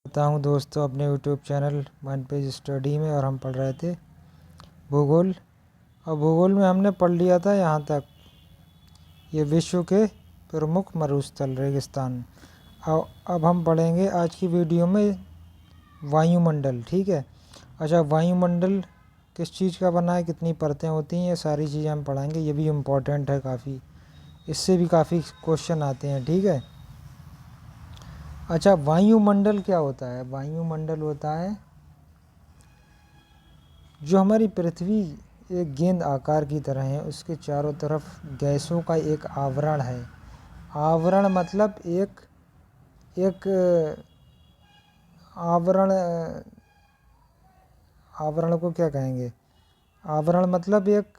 बताऊँ दोस्तों अपने YouTube channel mind page study में, और हम पढ़ रहे थे भूगोल। और भूगोल में हमने पढ़ लिया था यहाँ तक, ये विश्व के प्रमुख मरुस्थल रेगिस्तान। अब हम पढ़ेंगे आज की वीडियो में वायुमंडल। ठीक है। अच्छा, वायुमंडल किस चीज़ का बना है, कितनी परतें होती हैं, ये सारी चीज़ें हम पढ़ेंगे। ये भी इम्पोर्टेंट है काफ़ी, इससे भी काफ़ी क्वेश्चन आते हैं। ठीक है। अच्छा, वायुमंडल क्या होता है? वायुमंडल होता है जो हमारी पृथ्वी एक गेंद आकार की तरह है, उसके चारों तरफ गैसों का एक आवरण है। आवरण मतलब एक आवरण, आवरण को क्या कहेंगे? आवरण मतलब एक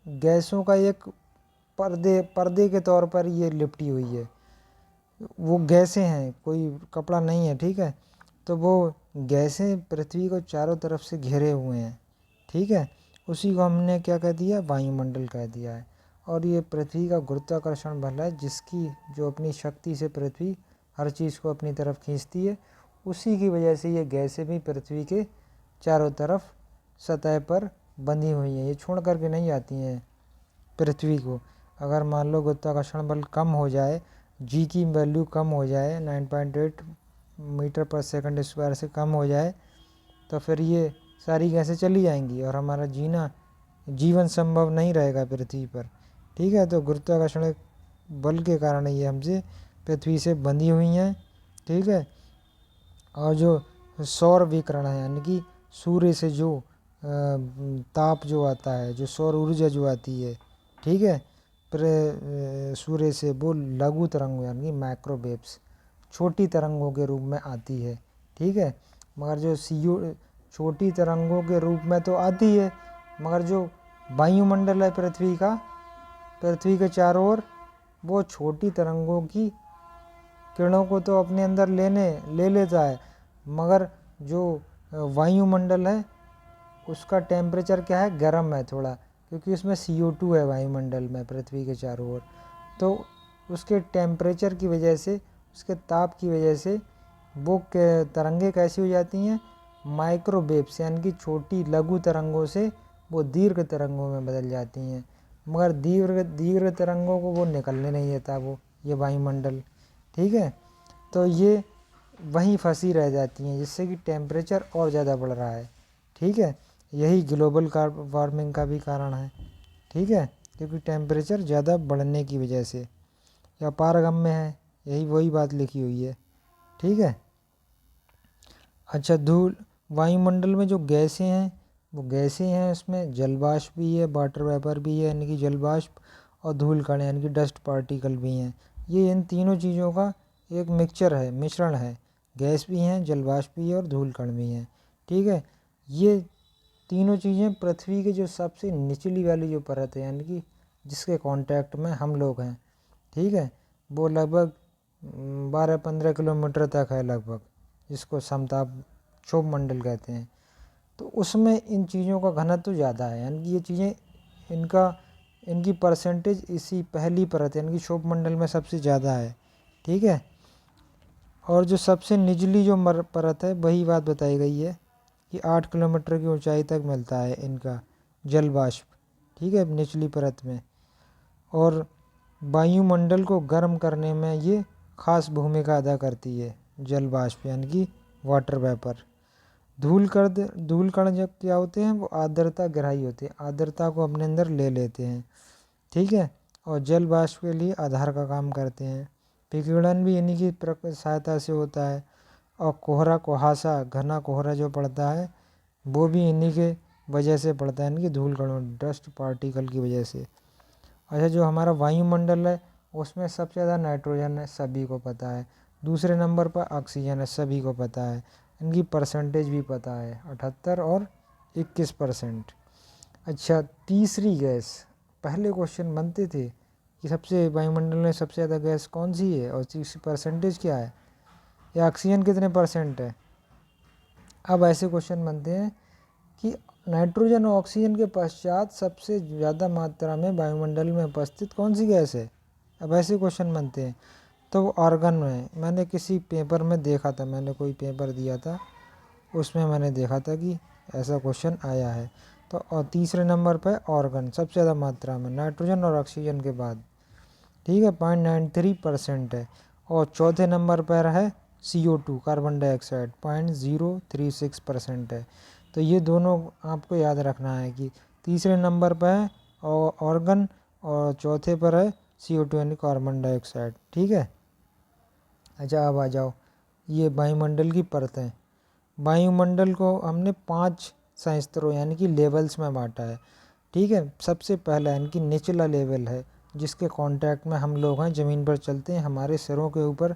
गैसों का एक पर्दे के तौर पर ये लिपटी हुई है। वो गैसें हैं, कोई कपड़ा नहीं है। ठीक है। तो वो गैसें पृथ्वी को चारों तरफ से घेरे हुए हैं। ठीक है। उसी को हमने क्या कह दिया? वायुमंडल कह दिया है। और ये पृथ्वी का गुरुत्वाकर्षण बल है, जिसकी जो अपनी शक्ति से पृथ्वी हर चीज़ को अपनी तरफ खींचती है, उसी की वजह से ये गैसें भी पृथ्वी के चारों तरफ सतह पर बंधी हुई हैं। ये छोड़ करके नहीं आती हैं पृथ्वी को। अगर मान लो गुरुत्वाकर्षण बल कम हो जाए, जी की वैल्यू कम हो जाए, 9.8 मीटर पर सेकंड स्क्वायर से कम हो जाए, तो फिर ये सारी गैसें चली जाएंगी और हमारा जीवन संभव नहीं रहेगा पृथ्वी पर। ठीक है। तो गुरुत्वाकर्षण बल के कारण ये हमसे पृथ्वी से बंधी हुई हैं। ठीक है। और जो सौर विकिरण है, यानी कि सूर्य से जो ताप जो आता है, जो सौर ऊर्जा जो आती है, ठीक है, सूर्य से, वो लघु तरंगों यानी कि माइक्रोवेव्स, छोटी तरंगों के रूप में आती है। ठीक है। मगर जो छोटी तरंगों के रूप में तो आती है, मगर जो वायुमंडल है पृथ्वी के चारों ओर, वो छोटी तरंगों की किरणों को तो अपने अंदर ले लेता है, मगर जो वायुमंडल है उसका टेम्परेचर क्या है? गर्म है थोड़ा, क्योंकि उसमें CO2 है वायुमंडल में पृथ्वी के चारों ओर। तो उसके टेम्परेचर की वजह से, उसके ताप की वजह से वो तरंगे कैसी हो जाती हैं? माइक्रोवेव्स, यानी कि छोटी लघु तरंगों से वो दीर्घ तरंगों में बदल जाती हैं। मगर दीर्घ तरंगों को वो निकलने नहीं देता, वो ये वायुमंडल। ठीक है। तो ये वहीं फंसी रह जाती हैं, जिससे कि टेम्परेचर और ज़्यादा बढ़ रहा है। ठीक है। यही ग्लोबल वार्मिंग का भी कारण है। ठीक है। क्योंकि टेम्परेचर ज़्यादा बढ़ने की वजह से, या पारगम्य है, यही वही बात लिखी हुई है। ठीक है। अच्छा, वायुमंडल में जो गैसें हैं, वो गैसें हैं, उसमें जलवाष्प भी है, वाटर वेपर भी है यानी कि जलवाष्प, और धूल कण यानी कि डस्ट पार्टिकल भी हैं। ये इन तीनों चीज़ों का एक मिश्रण है। गैस भी हैं, जलवाष्प भी है, और धूल कण भी हैं। ठीक है। ये तीनों चीज़ें पृथ्वी के जो सबसे निचली वाली जो परत है, यानी कि जिसके कांटेक्ट में हम लोग हैं, ठीक है, वो लगभग 12-15 किलोमीटर तक है लगभग, जिसको समताप क्षोभ मंडल कहते हैं। तो उसमें इन चीज़ों का घनत्व ज़्यादा है, यानी कि ये चीज़ें इनकी परसेंटेज इसी पहली परत यानी कि क्षोभ मंडल में सबसे ज़्यादा है। ठीक है। और जो सबसे निचली जो परत है, वही बात बताई गई है कि 8 किलोमीटर की ऊंचाई तक मिलता है इनका जल वाष्प। ठीक है, निचली परत में। और वायुमंडल को गर्म करने में ये खास भूमिका अदा करती है, जल वाष्प यानी कि वाटर वेपर। धूल कण जब क्या होते हैं, वो आर्द्रता ग्राही होते हैं, आर्द्रता को अपने अंदर ले लेते हैं। ठीक है। और जल वाष्प के लिए आधार का काम करते हैं। विकिरण भी इन्हीं की सहायता से होता है। और कुहासा, घना कोहरा जो पड़ता है, वो भी इन्हीं के वजह से पड़ता है, इनकी धूल कणों, डस्ट पार्टिकल की वजह से। अच्छा, जो हमारा वायुमंडल है, उसमें सबसे ज़्यादा नाइट्रोजन है, सभी को पता है। दूसरे नंबर पर ऑक्सीजन है, सभी को पता है। इनकी परसेंटेज भी पता है, 78 और 21%। अच्छा, तीसरी गैस, पहले क्वेश्चन बनते थे कि सबसे वायुमंडल में सबसे ज़्यादा गैस कौन सी है और इसकी परसेंटेज क्या है, या ऑक्सीजन कितने % है। अब ऐसे क्वेश्चन बनते हैं कि नाइट्रोजन और ऑक्सीजन के पश्चात सबसे ज़्यादा मात्रा में वायुमंडल में उपस्थित कौन सी गैस है। अब ऐसे क्वेश्चन बनते हैं। तो वो ऑर्गन में मैंने किसी पेपर में देखा था, मैंने कोई पेपर दिया था उसमें मैंने देखा था कि ऐसा क्वेश्चन आया है। तो और तीसरे नंबर पर ऑर्गन सबसे ज़्यादा मात्रा में नाइट्रोजन और ऑक्सीजन के बाद, ठीक है, 0.93% है। और चौथे नंबर पर है CO2 कार्बन डाइऑक्साइड 0.036% है। तो ये दोनों आपको याद रखना है कि तीसरे नंबर पर है ऑर्गन और चौथे पर है CO2 यानी कार्बन डाइऑक्साइड, ठीक है। अच्छा अब आ जाओ ये वायुमंडल की परतें। वायुमंडल को हमने 5 संस्तरों यानी कि लेवल्स में बांटा है, ठीक है। सबसे पहला यानी कि निचला लेवल है जिसके कांटेक्ट में हम लोग हैं, ज़मीन पर चलते हैं, हमारे सिरों के ऊपर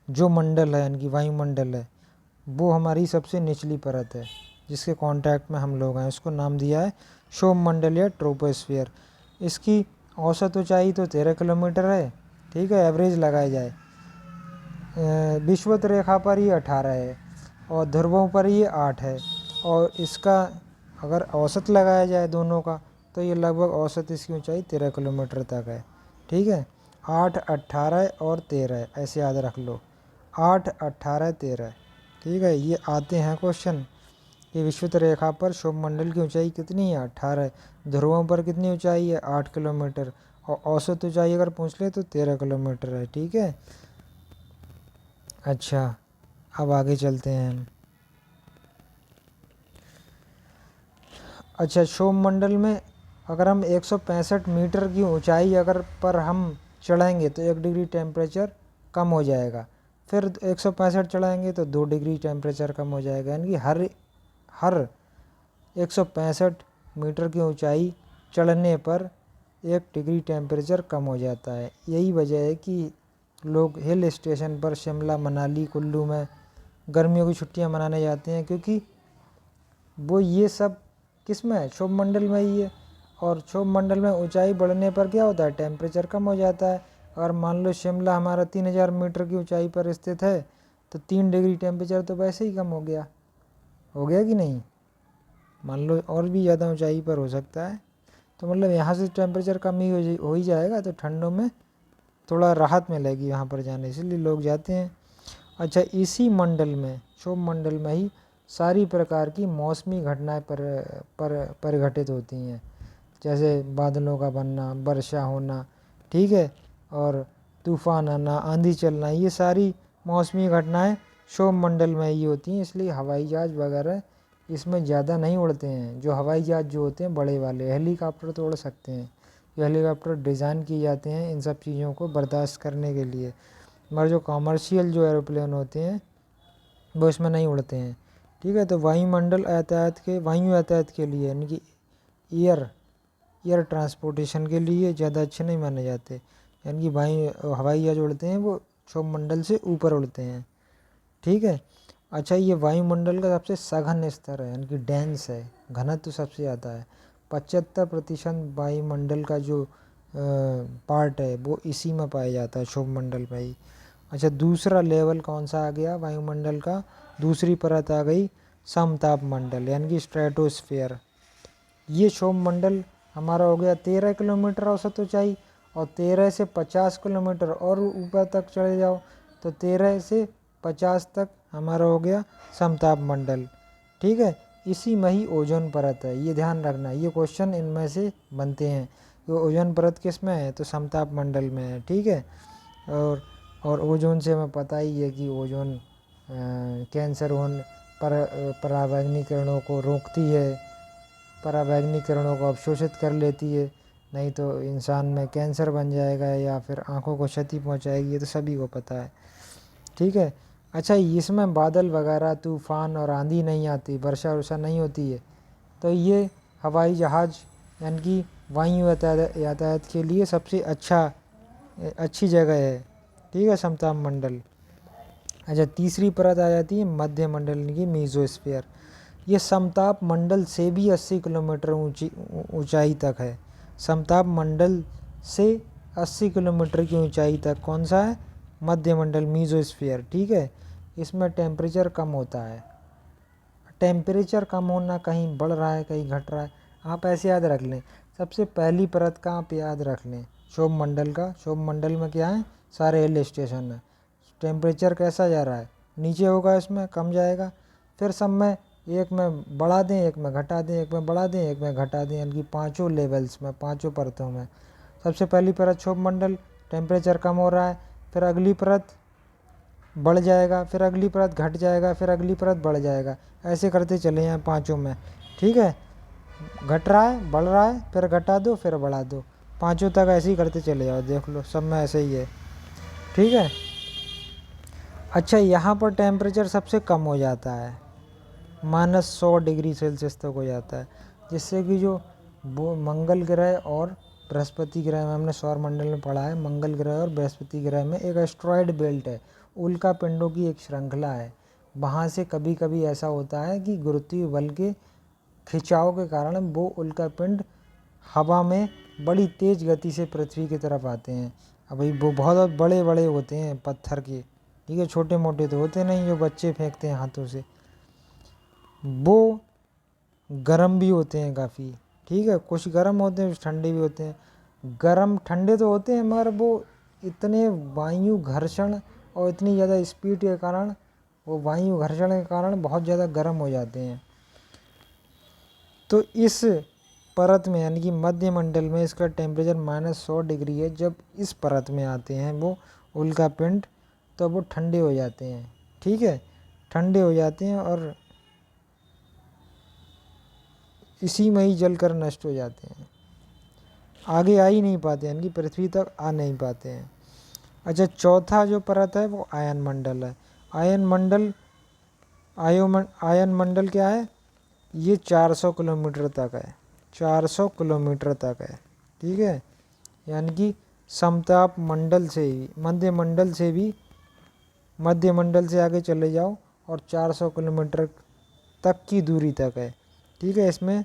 जो मंडल है यानी कि वायुमंडल है वो हमारी सबसे निचली परत है जिसके कांटेक्ट में हम लोग हैं। उसको नाम दिया है क्षोभमंडल या ट्रोपोस्फियर। इसकी औसत ऊंचाई तो 13 किलोमीटर है, ठीक है, एवरेज लगाया जाए। विषुवत रेखा पर ये 18 है और ध्रुवों पर ये 8 है। और इसका अगर औसत लगाया जाए दोनों का तो ये लगभग औसत इसकी ऊंचाई 13 किलोमीटर तक है, ठीक है। 8, 18 और 13 ऐसे याद रख लो, 8, 18, 13, ठीक है। ये आते हैं क्वेश्चन कि विषुवत रेखा पर क्षोभमंडल की ऊंचाई कितनी है, 18, ध्रुवों पर कितनी ऊंचाई है, 8 किलोमीटर, और औसत ऊंचाई अगर पूछ ले तो 13 किलोमीटर है, ठीक है। अच्छा अब आगे चलते हैं हम। अच्छा क्षोभमंडल में अगर हम 165 मीटर की ऊंचाई अगर पर हम चढ़ाएंगे तो 1 डिग्री टेम्परेचर कम हो जाएगा। फिर 165 चढ़ाएंगे तो 2 डिग्री टेम्परेचर कम हो जाएगा। यानी कि हर 165 मीटर की ऊंचाई चढ़ने पर 1 डिग्री टेम्परेचर कम हो जाता है। यही वजह है कि लोग हिल स्टेशन पर शिमला, मनाली, कुल्लू में गर्मियों की छुट्टियां मनाने जाते हैं, क्योंकि वो ये सब किस में है, क्षोभमंडल में ही है। और क्षोभमंडल में ऊंचाई बढ़ने पर क्या होता है, टेम्परेचर कम हो जाता है। अगर मान लो शिमला हमारा 3000 मीटर की ऊंचाई पर स्थित है तो 3 डिग्री टेम्परेचर तो वैसे ही कम हो गया कि नहीं। मान लो और भी ज़्यादा ऊंचाई पर हो सकता है, तो मतलब यहाँ से टेम्परेचर कम ही हो ही जाएगा, तो ठंडों में थोड़ा राहत मिलेगी वहाँ पर जाने, इसलिए लोग जाते हैं। अच्छा इसी मंडल में, क्षोभमंडल में ही सारी प्रकार की मौसमी घटनाएं परिघटित होती हैं, जैसे बादलों का बनना, वर्षा होना, ठीक है, और तूफान आना, आंधी चलना, ये सारी मौसमी घटनाएं क्षोभमंडल में ही होती हैं। इसलिए हवाई जहाज़ वगैरह इसमें ज़्यादा नहीं उड़ते हैं। जो हवाई जहाज़ जो होते हैं बड़े वाले, हेलीकॉप्टर तो उड़ सकते हैं, ये हेलीकॉप्टर डिज़ाइन किए जाते हैं इन सब चीज़ों को बर्दाश्त करने के लिए, मगर जो कॉमर्शियल जो एरोप्लेन होते हैं वो इसमें नहीं उड़ते हैं, ठीक है। तो वायुमंडल वायु यातायात के लिए यानी कि एयर ट्रांसपोर्टेशन के लिए ज़्यादा अच्छे नहीं माने जाते। यानी कि हवाई जहाज उड़ते हैं वो क्षोभमंडल से ऊपर उड़ते हैं, ठीक है। अच्छा ये वायुमंडल का सबसे सघन स्तर है, यानी कि डेंस है, घनत्व सबसे ज़्यादा है। 75% वायुमंडल का जो पार्ट है वो इसी में पाया जाता है, क्षोभमंडल में ही। अच्छा दूसरा लेवल कौन सा आ गया वायुमंडल का, दूसरी परत आ गई समताप मंडल यानी कि स्ट्रेटोस्फेयर। ये क्षोभमंडल हमारा हो गया 13 किलोमीटर औसत ऊंचाई, और 13 से 50 किलोमीटर और ऊपर तक चले जाओ तो 13 से 50 तक हमारा हो गया समताप मंडल, ठीक है। इसी में ही ओजोन परत है, ये ध्यान रखना, ये क्वेश्चन इनमें से बनते हैं। तो ओजोन परत किस में है, तो समताप मंडल में है, ठीक है। और ओजोन से हमें पता ही है कि ओजोन कैंसर पराबैंगनी किरणों को रोकती है, पराबैंगनी किरणों को अवशोषित कर लेती है, नहीं तो इंसान में कैंसर बन जाएगा या फिर आंखों को क्षति पहुंचाएगी, ये तो सभी को पता है, ठीक है। अच्छा इसमें बादल वगैरह, तूफान और आंधी नहीं आती, वर्षा वर्षा नहीं होती है, तो ये हवाई जहाज़ यानी कि वायु यातायात के लिए सबसे अच्छी जगह है, ठीक है, समताप मंडल। अच्छा तीसरी परत आ जाती है मध्य मंडल यानी कि मीज़ोस्फीयर। ये समताप मंडल से भी 80 किलोमीटर ऊंचाई तक है। समताप मंडल से 80 किलोमीटर की ऊंचाई तक कौन सा है, मध्य मंडल मीज़ोस्फीयर, ठीक है। इसमें टेम्परेचर कम होता है। टेम्परेचर कम होना कहीं बढ़ रहा है कहीं घट रहा है, आप ऐसे याद रख लें। सबसे पहली परत का आप याद रख लें क्षोभमंडल का, क्षोभमंडल में क्या है सारे हिल स्टेशन है। टेम्परेचर कैसा जा रहा है, नीचे होगा, इसमें कम जाएगा। फिर सब में एक में बढ़ा दें, एक में घटा दें, एक में बढ़ा दें, एक में घटा दें, यानी कि पाँचों लेवल्स में, पाँचों परतों में। सबसे पहली परत क्षोभमंडल, टेम्परेचर कम हो रहा है, फिर अगली परत बढ़ जाएगा, फिर अगली परत घट जाएगा, फिर अगली परत बढ़ जाएगा, ऐसे करते चले जाएं पाँचों में। ठीक है, घट रहा है, बढ़ रहा है, फिर घटा दो, फिर बढ़ा दो, पाँचों तक ऐसे ही करते चले जाओ। देख लो सब में ऐसे ही है। ठीक है। अच्छा, यहाँ पर टेम्परेचर सबसे कम हो जाता है, -100 डिग्री सेल्सियस तक हो जाता है, जिससे कि जो वो मंगल ग्रह और बृहस्पति ग्रह में, हमने सौर मंडल में पढ़ा है, मंगल ग्रह और बृहस्पति ग्रह में एक एस्ट्रॉयड बेल्ट है, उल्का पिंडों की एक श्रृंखला है। वहाँ से कभी कभी ऐसा होता है कि गुरुत्वीय बल के खिंचाव के कारण वो उल्का पिंड हवा में बड़ी तेज गति से पृथ्वी की तरफ आते हैं। अब भाई वो बहुत बड़े बड़े होते हैं पत्थर के, ठीक है, छोटे मोटे तो होते नहीं जो बच्चे फेंकते हैं हाथों से। वो गर्म भी होते हैं काफ़ी, ठीक है, कुछ गर्म होते हैं, कुछ ठंडे भी होते हैं। गर्म ठंडे तो होते हैं, मगर वो इतने वायु घर्षण और इतनी ज़्यादा स्पीड के कारण, वो वायु घर्षण के कारण बहुत ज़्यादा गर्म हो जाते हैं। तो इस परत में, यानी कि मध्य मंडल में, इसका टेम्परेचर -100 डिग्री है। जब इस परत में आते हैं वो उल्का पिंड, तो वो ठंडे हो जाते हैं। ठीक है, ठंडे हो जाते हैं और इसी में ही जलकर नष्ट हो जाते हैं, आगे आ ही नहीं पाते, यानी कि पृथ्वी तक आ नहीं पाते हैं। अच्छा, चौथा जो परत है वो आयन मंडल है। आयन मंडल क्या है, ये 400 किलोमीटर तक है, 400 किलोमीटर तक है। ठीक है, यानी कि समताप मंडल से ही, मध्य मंडल से आगे चले जाओ और 400 किलोमीटर तक की दूरी तक है। ठीक है, इसमें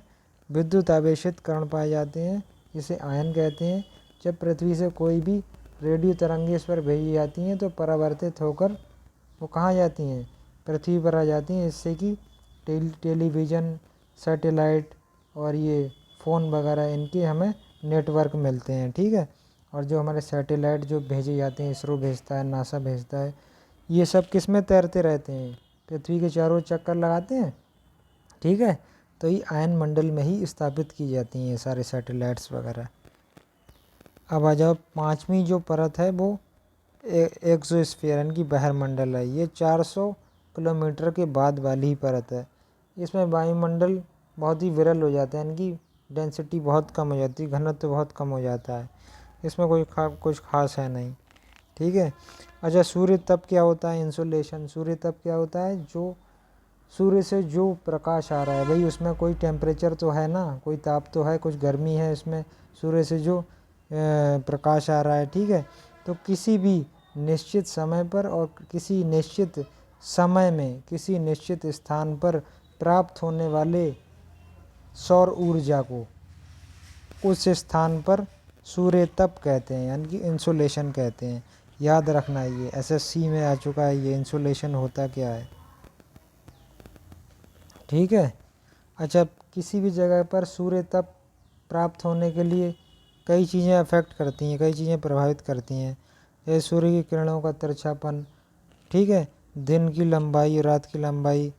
विद्युत आवेशित कण पाए जाते हैं, जिसे आयन कहते हैं। जब पृथ्वी से कोई भी रेडियो तरंगें इस पर भेजी जाती हैं तो परावर्तित होकर वो कहाँ जाती हैं, पृथ्वी पर आ जाती हैं, इससे कि टेलीविज़न, सैटेलाइट और ये फ़ोन वगैरह, इनके हमें नेटवर्क मिलते हैं। ठीक है, और जो हमारे सैटेलाइट जो भेजे जाते हैं, इसरो भेजता है, नासा भेजता है, ये सब किस में तैरते रहते हैं, पृथ्वी के चारों चक्कर लगाते हैं। ठीक है, तो ये आयन मंडल में ही स्थापित की जाती हैं ये सारे सैटेलाइट्स वगैरह। अब आ जाओ, पांचवी जो परत है वो एक्सोस्फीयर, यानी कि बहिर्मंडल है। ये 400 किलोमीटर के बाद वाली ही परत है। इसमें वायुमंडल बहुत ही विरल हो जाता है, यानी कि डेंसिटी बहुत कम हो जाती है, घनत्व तो बहुत कम हो जाता है, इसमें कुछ खास है नहीं। ठीक है। अच्छा, सूर्य तप क्या होता है, इंसोलेशन। सूर्य तप क्या होता है, जो सूर्य से जो प्रकाश आ रहा है, भाई उसमें कोई टेम्परेचर तो है ना, कोई ताप तो है, कुछ गर्मी है इसमें, सूर्य से जो प्रकाश आ रहा है। ठीक है, तो किसी भी निश्चित समय पर और किसी निश्चित समय में किसी निश्चित स्थान पर प्राप्त होने वाले सौर ऊर्जा को उस स्थान पर सूर्य तप कहते हैं, यानी कि इंसोलेशन कहते हैं। याद रखना, ये एसएससी में आ चुका है, ये इंसोलेशन होता क्या है। ठीक है। अच्छा, किसी भी जगह पर सूर्य तप प्राप्त होने के लिए कई चीज़ें अफेक्ट करती हैं, कई चीज़ें प्रभावित करती हैं, जैसे सूर्य की किरणों का तिरछापन, ठीक है, दिन की लंबाई, रात की लंबाई,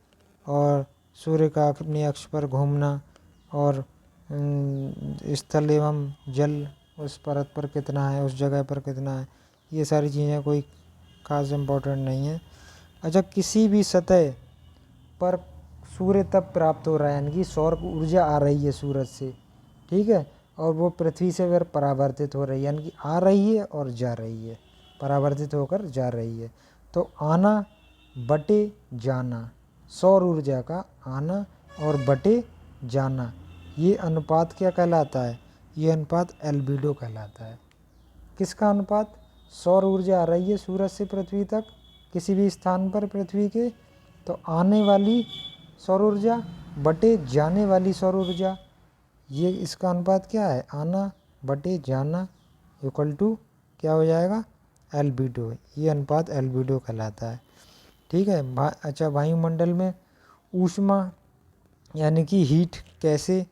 और सूर्य का अपने अक्ष पर घूमना, और स्थल एवं जल उस परत पर कितना है, उस जगह पर कितना है, ये सारी चीज़ें कोई खास इम्पोर्टेंट नहीं है। अच्छा, किसी भी सतह पर सूर्य तप प्राप्त हो रहा है, यानी कि सौर ऊर्जा आ रही है सूरज से, ठीक है, और वो पृथ्वी से फिर परावर्तित हो रही है, यानी कि आ रही है और जा रही है, परावर्तित होकर जा रही है। तो आना बटे जाना, सौर ऊर्जा का आना और बटे जाना, ये अनुपात क्या कहलाता है, ये अनुपात एल्बिडो कहलाता है। किसका अनुपात, सौर ऊर्जा आ रही है सूरज से पृथ्वी तक किसी भी स्थान पर पृथ्वी के, तो आने वाली सौर ऊर्जा बटे जाने वाली सौर ऊर्जा, ये इसका अनुपात क्या है, आना बटे जाना इक्वल टू क्या हो जाएगा, एल्बिडो। ये अनुपात एल्बिडो कहलाता है। ठीक है। अच्छा, वायुमंडल में ऊष्मा यानी कि हीट कैसे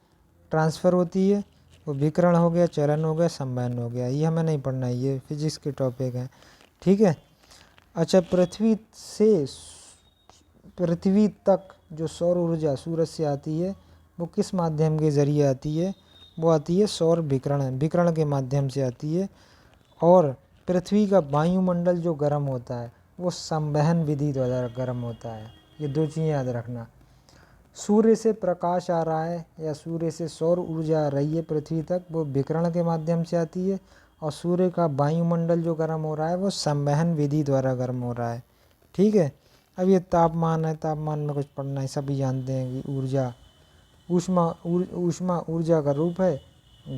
ट्रांसफ़र होती है, वो विकिरण हो गया, चलन हो गया, संवहन हो गया, ये हमें नहीं पढ़ना है, ये फिजिक्स के टॉपिक हैं। ठीक है। अच्छा, पृथ्वी तक जो सौर ऊर्जा सूरज से आती है वो किस माध्यम के ज़रिए आती है? वो आती है सौर विकिरण के माध्यम से आती है। और पृथ्वी का वायुमंडल जो गर्म होता है वो संवहन विधि द्वारा गर्म होता है। ये दो चीज़ें याद रखना। सूर्य से प्रकाश आ रहा है या सूर्य से सौर ऊर्जा आ रही है पृथ्वी तक, वो विकिरण के माध्यम से आती है। और सूर्य का वायुमंडल जो गर्म हो रहा है वो संवहन विधि द्वारा गर्म हो रहा है। ठीक है। अब ये तापमान है, तापमान में कुछ पढ़ना है, सभी जानते हैं कि ऊष्मा ऊर्जा का रूप है।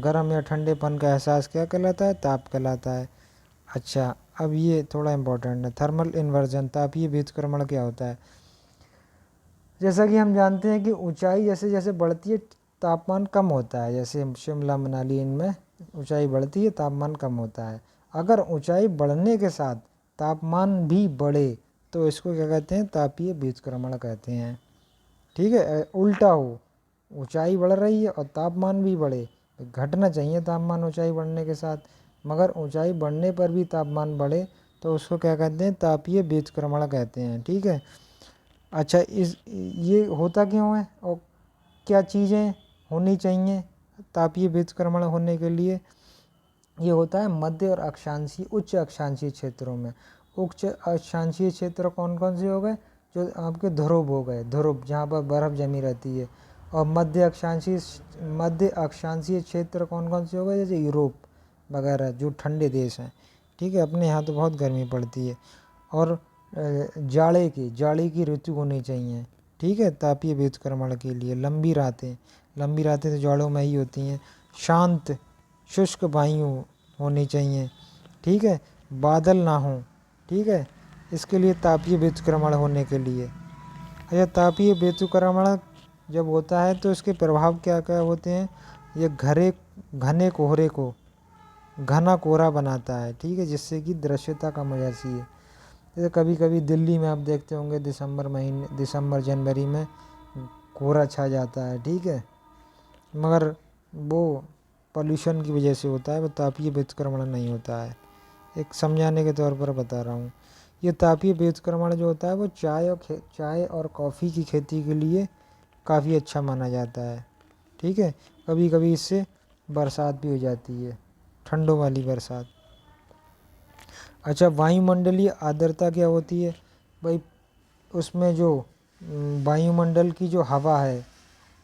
गर्म या ठंडेपन का एहसास क्या कहलाता है? ताप कहलाता है। अच्छा, अब ये थोड़ा इम्पोर्टेंट है, थर्मल इन्वर्जन, तापीय व्युत्क्रमण क्या होता है? जैसा कि हम जानते हैं कि ऊंचाई जैसे जैसे बढ़ती है तापमान कम होता है। जैसे शिमला मनाली, इनमें ऊंचाई बढ़ती है तापमान कम होता है। अगर ऊंचाई बढ़ने के साथ तापमान भी बढ़े तो इसको क्या कहते हैं? तापीय व्युत्क्रमण कहते हैं। ठीक है। उल्टा हो, ऊंचाई बढ़ रही है और तापमान भी बढ़े, घटना चाहिए तापमान ऊंचाई बढ़ने के साथ, मगर ऊंचाई बढ़ने पर भी तापमान बढ़े तो उसको क्या कहते हैं? तापीय व्युत्क्रमण कहते हैं। ठीक है। अच्छा, ये होता क्यों है और क्या चीज़ें होनी चाहिए तापीय व्युत्क्रमण होने के लिए? ये होता है मध्य और अक्षांशीय, उच्च अक्षांशीय क्षेत्रों में। उच्च अक्षांशीय क्षेत्र कौन कौन से हो गए? जो आपके ध्रुव हो गए, ध्रुव जहाँ पर बर्फ़ जमी रहती है। और मध्य अक्षांशीय क्षेत्र कौन कौन से हो गए? जैसे यूरोप वगैरह जो ठंडे देश हैं। ठीक है। अपने यहाँ तो बहुत गर्मी पड़ती है। और जाड़े की ऋतु होनी चाहिए। ठीक है। तापीय व्युत्क्रमण के लिए लंबी रातें तो जाड़ों में ही होती हैं। शांत शुष्क वायु होनी चाहिए। ठीक है। बादल ना हो। ठीक है। इसके लिए तापीय व्युत्क्रमण होने के लिए। अच्छा, तापीय व्युत्क्रमण जब होता है तो इसके प्रभाव क्या क्या होते हैं? ये घने कोहरे को घना कोहरा बनाता है। ठीक है। जिससे कि दृश्यता कम हो जाती है। जैसे कभी कभी दिल्ली में आप देखते होंगे दिसंबर जनवरी में कोहरा छा जाता है। ठीक है। मगर वो पॉल्यूशन की वजह से होता है, वो तापीय व्युत्क्रमण नहीं होता है। एक समझाने के तौर पर बता रहा हूँ। ये तापीय व्युत्क्रमण जो होता है वो चाय और कॉफ़ी की खेती के लिए काफ़ी अच्छा माना जाता है। ठीक है। कभी कभी इससे बरसात भी हो जाती है, ठंडों वाली बरसात। अच्छा, वायुमंडलीय आर्द्रता क्या होती है? भाई उसमें जो वायुमंडल की जो हवा है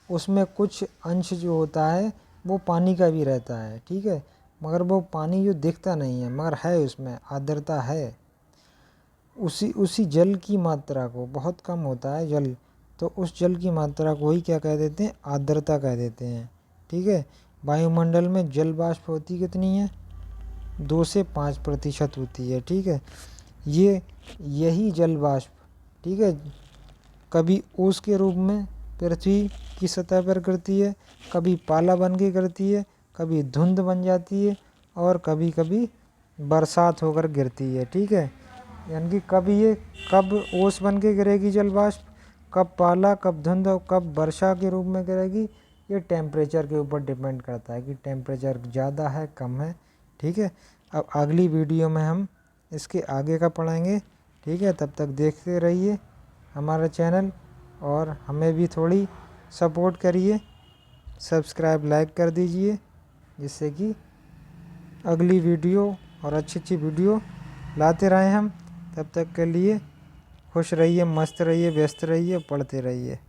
उसमें कुछ अंश जो होता है वो पानी का भी रहता है। ठीक है। मगर वो पानी जो दिखता नहीं है, मगर है उसमें आर्द्रता है। उसी जल की मात्रा को, बहुत कम होता है जल, तो उस जल की मात्रा को ही क्या कह देते हैं? आर्द्रता कह देते हैं। ठीक है। वायुमंडल में जल वाष्प होती कितनी है? 2 से 5% होती है। ठीक है। यही जल वाष्प, ठीक है, कभी ओस के रूप में पृथ्वी की सतह पर गिरती है, कभी पाला बन के गिरती है, कभी धुंध बन जाती है, और कभी कभी बरसात होकर गिरती है। ठीक है। यानी कि कब ओस बन के गिरेगी जल वाष्प, कब पाला, कब धुंध और कब वर्षा के रूप में गिरेगी, ये टेम्परेचर के ऊपर डिपेंड करता है कि टेम्परेचर ज़्यादा है कम है। ठीक है। अब अगली वीडियो में हम इसके आगे का पढ़ेंगे। ठीक है। तब तक देखते रहिए हमारा चैनल और हमें भी थोड़ी सपोर्ट करिए, सब्सक्राइब लाइक कर दीजिए, जिससे कि अगली वीडियो और अच्छी अच्छी वीडियो लाते रहें हम। तब तक के लिए खुश रहिए, मस्त रहिए, व्यस्त रहिए, पढ़ते रहिए।